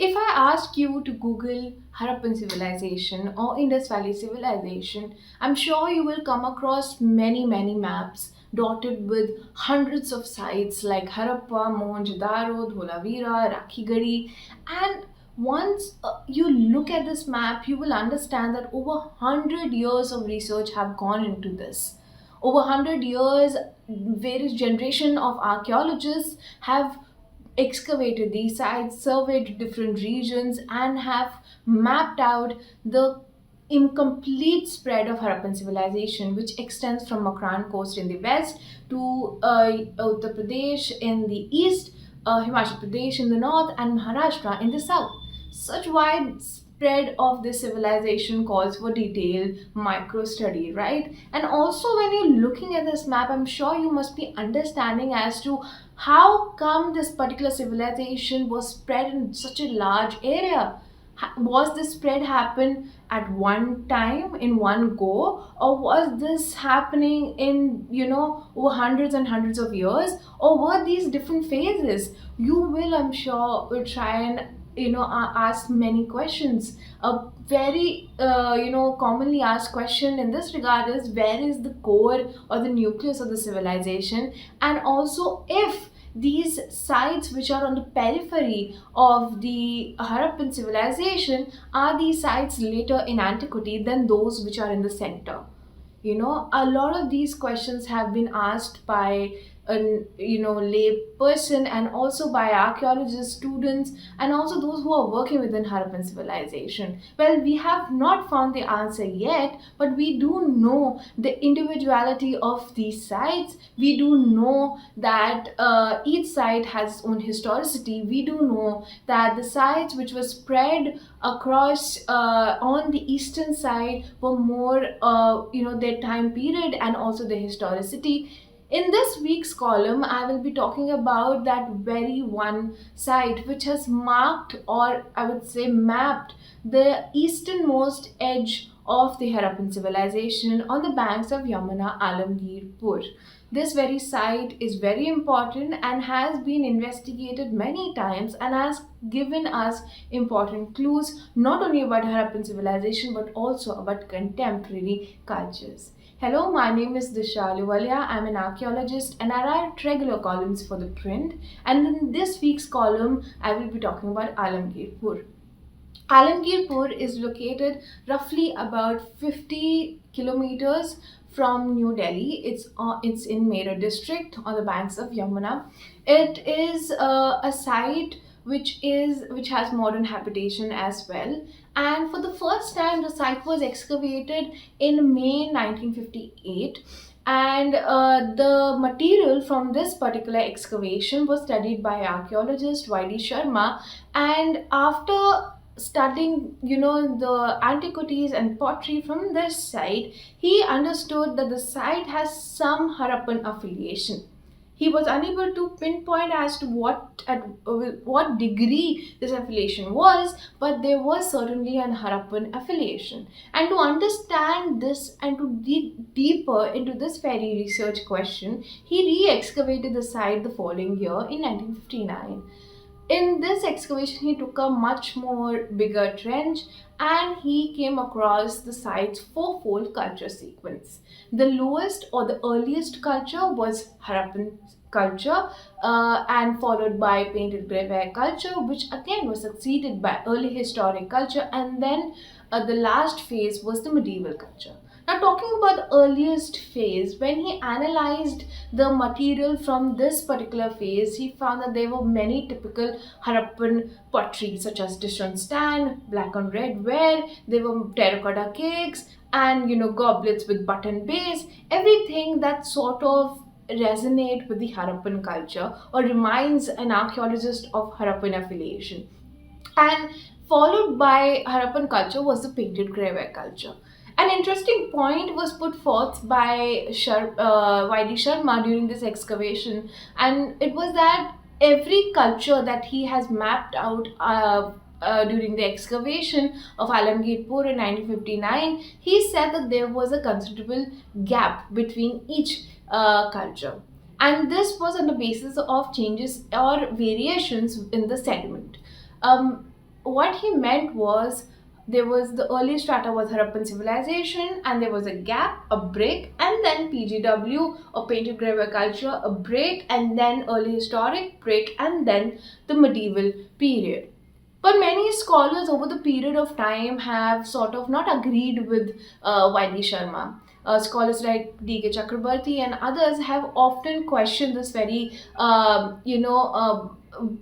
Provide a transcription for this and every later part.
If I ask you to Google Harappan Civilization or Indus Valley Civilization, I'm sure you will come across many maps dotted with hundreds of sites like Harappa, Mohenjo-daro, Dholavira, Rakhigadi, and once you look at this map, you will understand that over 100 years of research have gone into this. Over 100 years, various generation of archaeologists have excavated these sites, surveyed different regions, and have mapped out the incomplete spread of Harappan civilization, which extends from Makran coast in the west to Uttar Pradesh in the east, Himachal Pradesh in the north, and Maharashtra in the south. Such wide spread of this civilization calls for detailed micro study, right? And also, when you're looking at this map, I'm sure you must be understanding as to how come this particular civilization was spread in such a large area. Was this spread happen at one time in one go, or was this happening in over hundreds and hundreds of years, or were these different phases? You will, I'm sure, will try and ask many questions. A very commonly asked question in this regard is, where is the core or the nucleus of the civilization? And also, if these sites which are on the periphery of the Harappan civilization, are these sites later in antiquity than those which are in the center? A lot of these questions have been asked by a lay person, and also by archaeologists, students, and also those who are working within Harappan civilization. Well, we have not found the answer yet, but we do know the individuality of these sites. We do know that each site has its own historicity. We do know that the sites which were spread across on the eastern side were more their time period and also the historicity. In this week's column, I will be talking about that very one site which has marked, or I would say mapped, the easternmost edge of the Harappan civilization on the banks of Yamuna, Alamgirpur. This very site is very important and has been investigated many times and has given us important clues not only about Harappan civilization but also about contemporary cultures. Hello, my name is Disha Ahluwalia. I'm an archaeologist and I write regular columns for ThePrint. And in this week's column, I will be talking about Alamgirpur. Alamgirpur is located roughly about 50 kilometers from New Delhi. It's in Meerut district on the banks of Yamuna. It is a site which has modern habitation as well. And for the first time, the site was excavated in May 1958, and the material from this particular excavation was studied by archaeologist Y.D. Sharma. And after studying the antiquities and pottery from this site, he understood that the site has some Harappan affiliation. He was unable to pinpoint as to what degree this affiliation was, but there was certainly an Harappan affiliation. And to understand this and to dig deeper into this very research question, he re-excavated the site the following year in 1959. In this excavation, he took a much more bigger trench and he came across the site's fourfold culture sequence. The lowest or the earliest culture was Harappan culture, and followed by painted grey ware culture, which again was succeeded by early historic culture, and then the last phase was the medieval culture. Now, talking about the earliest phase, when he analyzed the material from this particular phase, he found that there were many typical Harappan pottery, such as dish on stand, black on red ware, there were terracotta cakes, and goblets with button base, everything that sort of resonate with the Harappan culture or reminds an archaeologist of Harappan affiliation. And followed by Harappan culture was the painted grey ware culture. An interesting point was put forth by Y.D. Sharma during this excavation, and it was that every culture that he has mapped out during the excavation of Alamgirpur in 1959, he said that there was a considerable gap between each culture. And this was on the basis of changes or variations in the sediment. Um, what he meant was there was the early strata was Harappan civilization, and there was a gap, a break, and then PGW or painted graver culture, a break, and then early historic break, and then the medieval period. But many scholars over the period of time have sort of not agreed with Y.D. Sharma. Scholars like D.K. Chakrabarti and others have often questioned this very,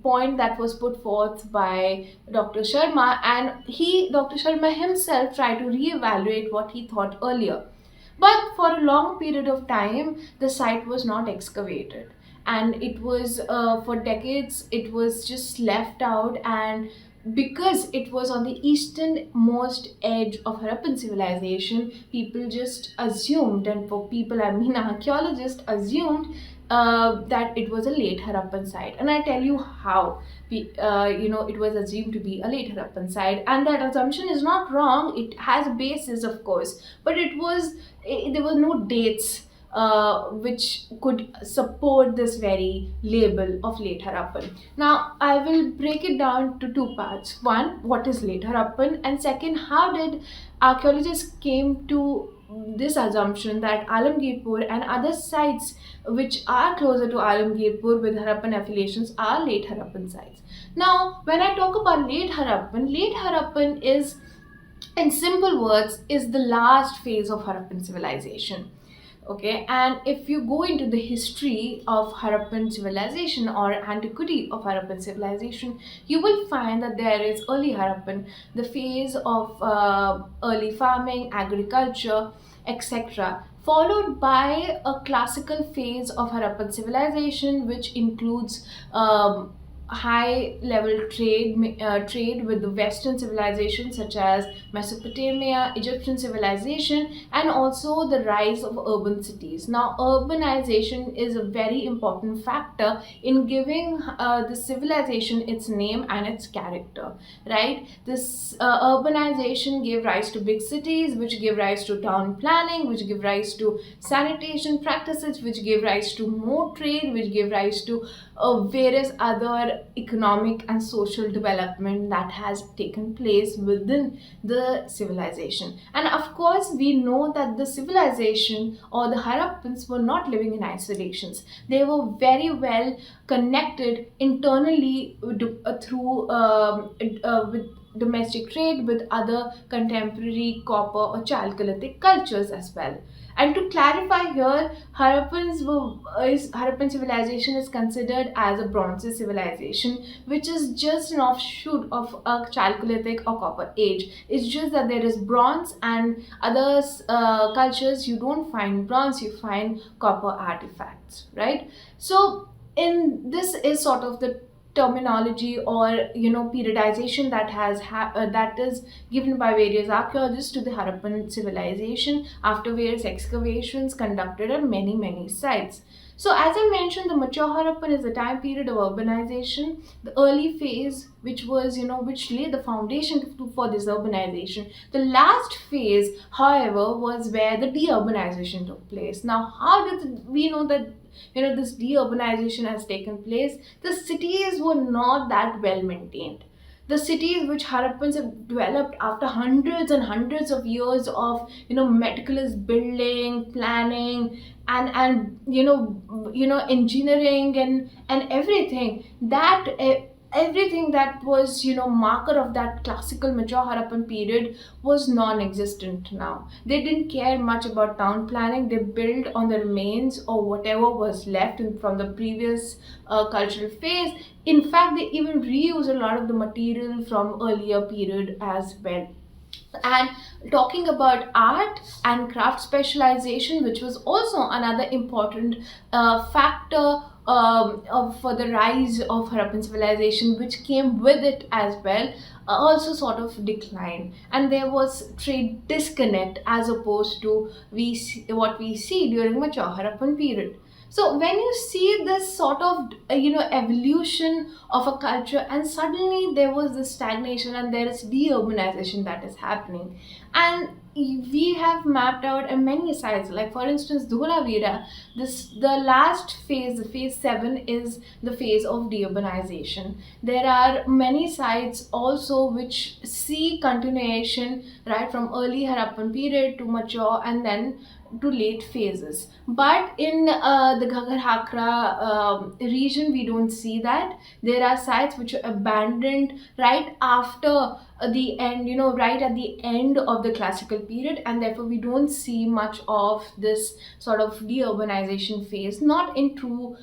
point that was put forth by Dr. Sharma, and Dr. Sharma himself, tried to reevaluate what he thought earlier. But for a long period of time, the site was not excavated, and it was for decades it was just left out. And because it was on the easternmost edge of Harappan civilization, people just assumed, and for people I mean archaeologists assumed, that it was a late Harappan site. And I tell you how it was assumed to be a late Harappan site, and that assumption is not wrong. It has a basis, of course, but there were no dates which could support this very label of late Harappan. Now, I will break it down to two parts. One, what is late Harappan? And second, how did archaeologists came to this assumption that Alamgirpur and other sites which are closer to Alamgirpur with Harappan affiliations are late Harappan sites. Now, when I talk about late Harappan is, in simple words, is the last phase of Harappan civilization. Okay, and if you go into the history of Harappan civilization or antiquity of Harappan civilization, you will find that there is early Harappan, the phase of early farming, agriculture, etc., followed by a classical phase of Harappan civilization, which includes high level trade with the western civilizations such as Mesopotamia, Egyptian civilization, and also the rise of urban cities. Now, urbanization is a very important factor in giving the civilization its name and its character, right? This urbanization gave rise to big cities, which gave rise to town planning, which gave rise to sanitation practices, which gave rise to more trade, which gave rise to various other economic and social development that has taken place within the civilization. And of course, we know that the civilization or the Harappans were not living in isolations. They were very well connected internally through with domestic trade with other contemporary copper or Chalcolithic cultures as well. And to clarify here, Harappan civilization is considered as a Bronze civilization, which is just an offshoot of a Chalcolithic or Copper Age. It's just that there is bronze, and other cultures you don't find bronze, you find copper artifacts, right? So, in this is sort of the terminology or periodization that is given by various archaeologists to the Harappan civilization after various excavations conducted at many sites. So, as I mentioned, the mature Harappan is the time period of urbanization, the early phase, which was which laid the foundation for this urbanization. The last phase, however, was where the deurbanization took place. Now, how did we know that this deurbanization has taken place? The cities were not that well maintained. The cities which Harappans have developed after hundreds and hundreds of years of meticulous building, planning, and engineering and everything that. Everything that was marker of that classical mature Harappan period was non-existent. Now they didn't care much about town planning. They built on the remains or whatever was left from the previous cultural phase. In fact, they even reuse a lot of the material from earlier period as well. And talking about art and craft specialization, which was also another important factor for the rise of Harappan civilization, which came with it as well, also sort of declined, and there was trade disconnect as opposed to what we see during mature Harappan period. So when you see this sort of evolution of a culture, and suddenly there was this stagnation and there is deurbanization that is happening, and we have mapped out many sites. Like for instance, Dholavira, this the last phase, the phase 7, is the phase of deurbanization. There are many sites also which see continuation right from early Harappan period to mature and then to late phases. But in the Ganga region, we don't see that. There are sites which are abandoned right after the end, right at the end of the classical period, and therefore we don't see much of this sort of deurbanization phase, not in true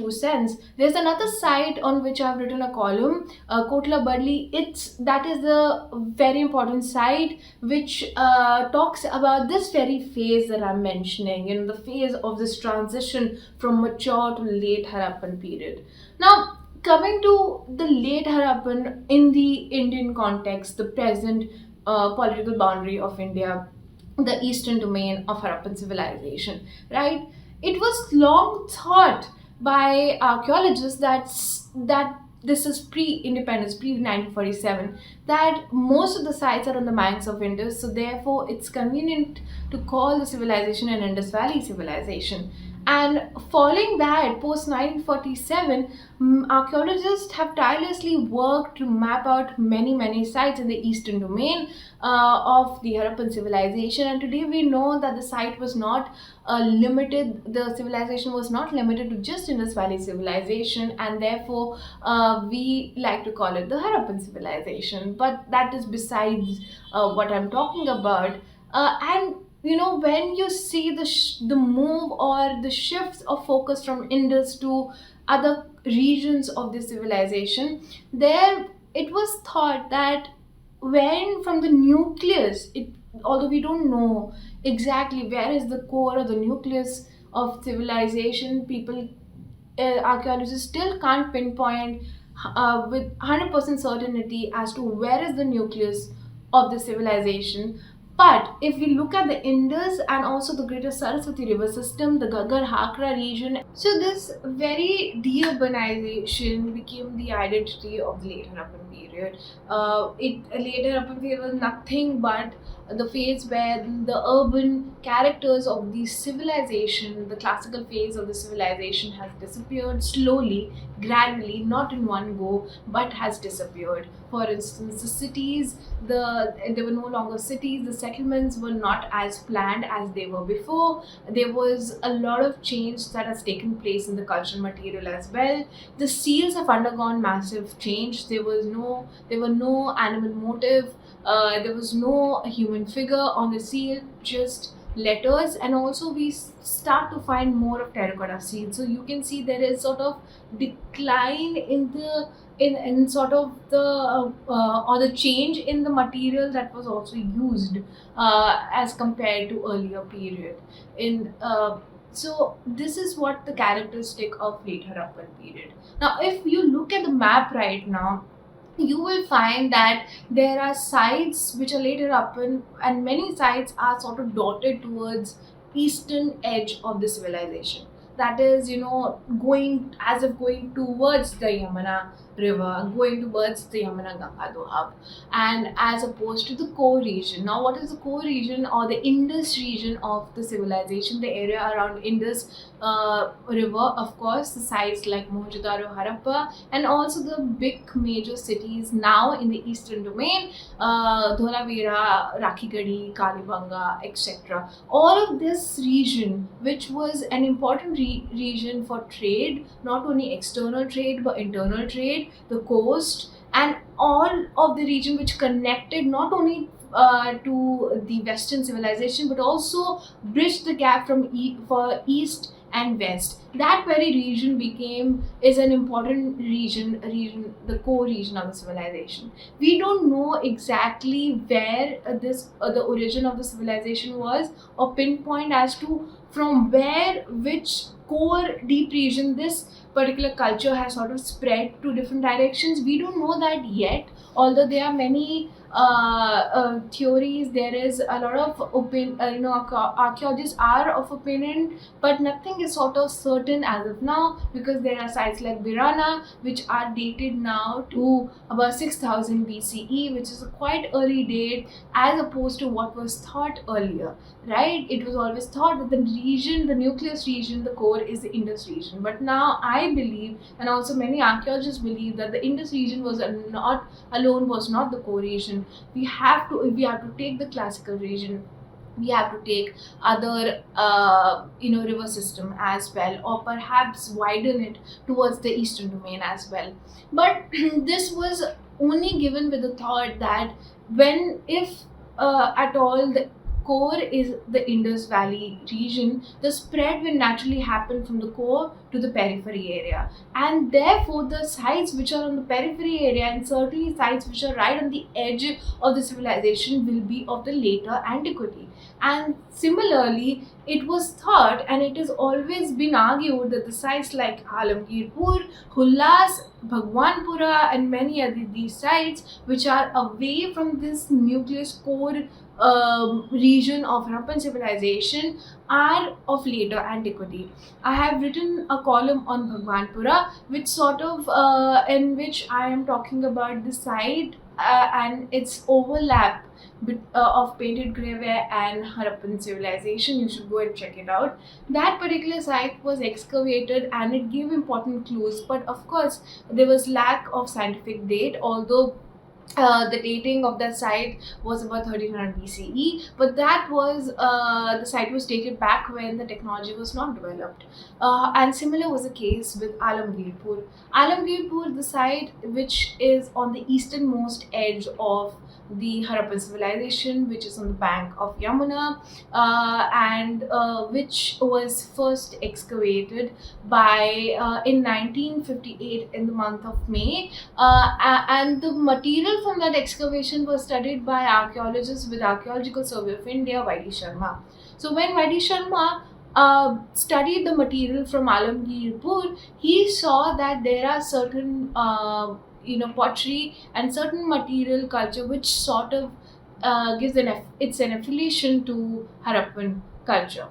sense. There's another site on which I've written a column, Kotla Badli. That is a very important site which talks about this very phase that I'm mentioning, the phase of this transition from mature to late Harappan period. Now, coming to the late Harappan in the Indian context, the present political boundary of India, the eastern domain of Harappan civilization, right? It was long thought by archaeologists that this is pre-independence, pre-1947, that most of the sites are on the banks of Indus, so therefore it's convenient to call the civilization an Indus Valley civilization. And following that, post 1947, archaeologists have tirelessly worked to map out many sites in the eastern domain of the Harappan civilization. And today we know that the site was not the civilization was not limited to just Indus Valley civilization, and therefore we like to call it the Harappan civilization. But that is besides what I'm talking about. And when you see the move or the shifts of focus from Indus to other regions of the civilization, there it was thought that when from the nucleus, although we don't know exactly where is the core or the nucleus of civilization, archaeologists still can't pinpoint with 100% certainty as to where is the nucleus of the civilization. But if we look at the Indus and also the greater Saraswati river system, the Ganga Hakra region, so this very deurbanization became the identity of the late Harappan period. Late Harappan period was nothing but the phase where the urban characters of the civilization, the classical phase of the civilization, has disappeared slowly, gradually, not in one go, but has disappeared. For instance, the cities, there were no longer cities, the settlements were not as planned as they were before. There was a lot of change that has taken place in the cultural material as well. The seals have undergone massive change. There were no animal motive, there was no human figure on the seal, just letters. And also we start to find more of terracotta seals, so you can see there is sort of decline in sort of the or the change in the material that was also used as compared to earlier period so this is what the characteristic of late Harappan period. Now if you look at the map right now, you will find that there are sites which are later Harappan, and many sites are sort of dotted towards eastern edge of the civilization. That is, going towards the Yamuna River, going towards the Yamuna Ganga Doab, and as opposed to the core region. Now, what is the core region or the Indus region of the civilization? The area around Indus River, of course, the sites like Mohenjo-daro, Harappa, and also the big major cities now in the eastern domain, Dholavira, Rakhigadi, Kalibanga, etc. All of this region, which was an important region for trade, not only external trade but internal trade, the coast, and all of the region which connected not only to the Western civilization but also bridged the gap for East and West. That very region is an important region, the core region of the civilization. We don't know exactly where the origin of the civilization was, or pinpoint as to from where which core deep region this particular culture has sort of spread to different directions. We don't know that yet, although there are many theories. There is a lot of archaeologists are of opinion, but nothing is sort of certain as of now, because there are sites like Birana which are dated now to about 6000 BCE, which is a quite early date as opposed to what was thought earlier, right? It was always thought that the region, the nucleus region, the core is the Indus region. But now I believe, and also many archaeologists believe, that the Indus region was not alone, was not the core region. We have to take the classical region, we have to take other river system as well, or perhaps widen it towards the eastern domain as well. But this was only given with the thought that when if at all the core is the Indus Valley region, the spread will naturally happen from the core to the periphery area, and therefore the sites which are on the periphery area, and certainly sites which are right on the edge of the civilization, will be of the later antiquity. And similarly, it was thought, and it has always been argued, that the sites like Alamgirpur, Hullas, Bhagwanpura, and many other these sites which are away from this nucleus core region of Harappan civilization are of later antiquity. I have written a column on Bhagwanpura, which sort of in which I am talking about the site and its overlap of painted graveware and Harappan civilization. You should go and check it out. That particular site was excavated and it gave important clues, but of course there was lack of scientific date, although the dating of that site was about 1300 BCE, but that was the site was dated back when the technology was not developed. And similar was the case with Alamgirpur. Alamgirpur, the site which is on the easternmost edge of the Harappan civilization, which is on the bank of Yamuna, and which was first excavated by in 1958 in the month of May, and the material from that excavation was studied by archaeologists with Archaeological Survey of India, Y.D. Sharma. So when Y.D. Sharma studied the material from Alamgirpur, he saw that there are certain pottery and certain material culture which sort of gives it's an affiliation to Harappan culture.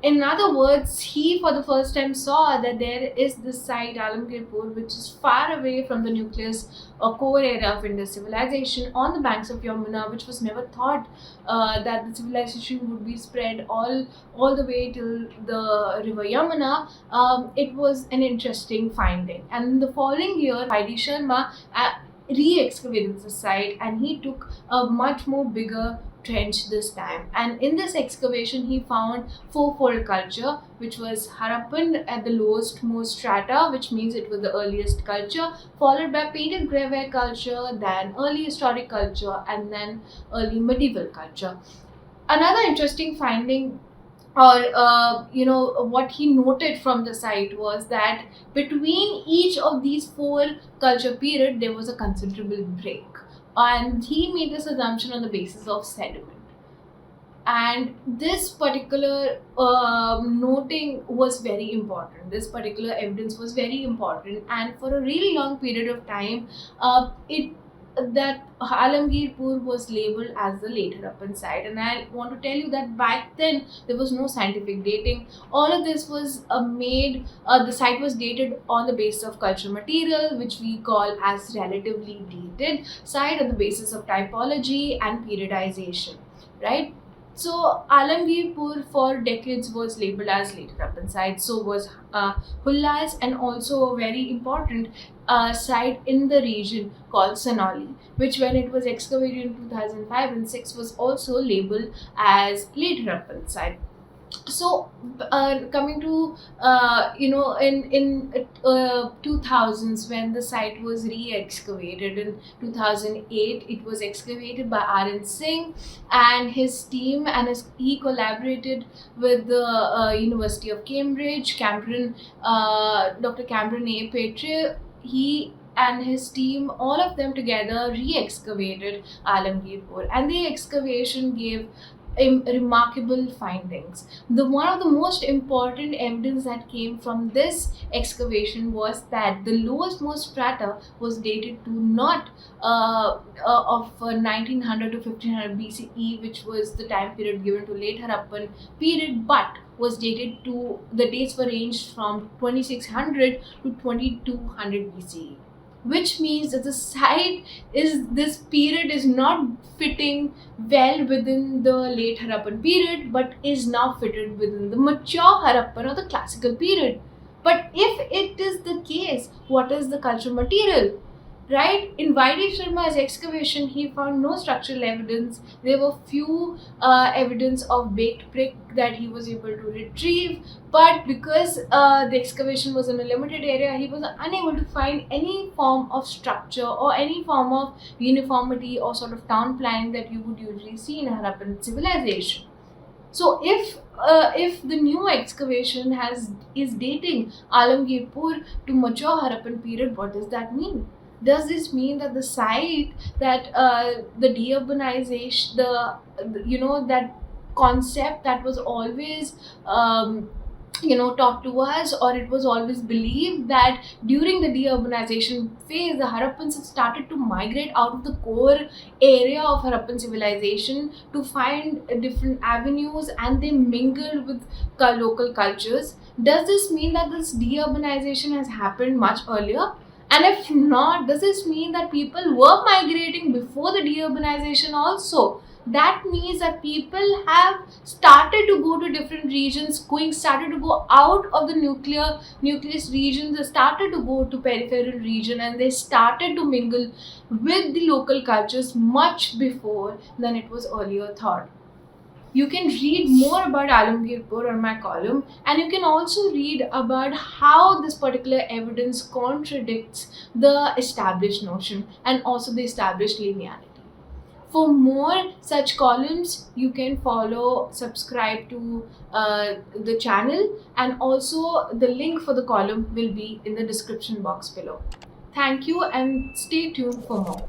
In other words, he for the first time saw that there is this site Alamgirpur, which is far away from the nucleus or core area of Indus civilization, on the banks of Yamuna, which was never thought that the civilization would be spread all the way till the river Yamuna. It was an interesting finding, and in the following year, Y.D. Sharma re-excavated the site, and he took a much more bigger trench this time. And in this excavation, he found fourfold culture, which was Harappan at the lowest most strata, which means it was the earliest culture, followed by painted graveware culture, then early historic culture, and then early medieval culture. Another interesting finding, or what he noted from the site, was that between each of these four culture period there was a considerable break, and he made this assumption on the basis of sediment. And this particular noting was very important, this particular evidence was very important, and for a really long period of time it that Alamgirpur was labeled as the Late Harappan site. And I want to tell you that back then there was no scientific dating. All of this was the site was dated on the basis of cultural material, which we call as relatively dated site, on the basis of typology and periodization, right? So Alamgirpur for decades was labeled as Late Harappan site. So was Hullas, and also a very important site in the region called Sanoli, which when it was excavated in 2005 and 6 was also labeled as Late Harappan site. So coming to in 2000s, when the site was re-excavated in 2008, it was excavated by R.N. Singh and his team, and he collaborated with the University of Cambridge, Dr. Cameron A. Petrie. He and his team, all of them together, re-excavated Alamgirpur, and the excavation gave remarkable findings. The one of the most important evidence that came from this excavation was that the lowest most strata was dated to not of 1900 to 1500 BCE, which was the time period given to late Harappan period, but was dated to the dates were ranged from 2600 to 2200 BCE, which means that the site is this period is not fitting well within the late Harappan period, but is now fitted within the mature Harappan or the classical period. But if it is the case, what is the cultural material? Right? In Vaidhi Sharma's excavation, he found no structural evidence. There were few evidence of baked brick that he was able to retrieve, but because the excavation was in a limited area, he was unable to find any form of structure or any form of uniformity or sort of town planning that you would usually see in a Harappan civilization. So if the new excavation is dating Alamgirpur to mature Harappan period, what does that mean? Does this mean that the site that the deurbanization, that concept that was always taught to us, or it was always believed that during the deurbanization phase, the Harappans have started to migrate out of the core area of Harappan civilization to find different avenues, and they mingled with local cultures? Does this mean that this deurbanization has happened much earlier? And if not, does this mean that people were migrating before the deurbanization also? That means that people have started to go to different regions, started to go out of the nucleus region, they started to go to peripheral region, and they started to mingle with the local cultures much before than it was earlier thought. You can read more about Alamgirpur on my column, and you can also read about how this particular evidence contradicts the established notion and also the established linearity. For more such columns, you can subscribe to the channel, and also the link for the column will be in the description box below. Thank you, and stay tuned for more.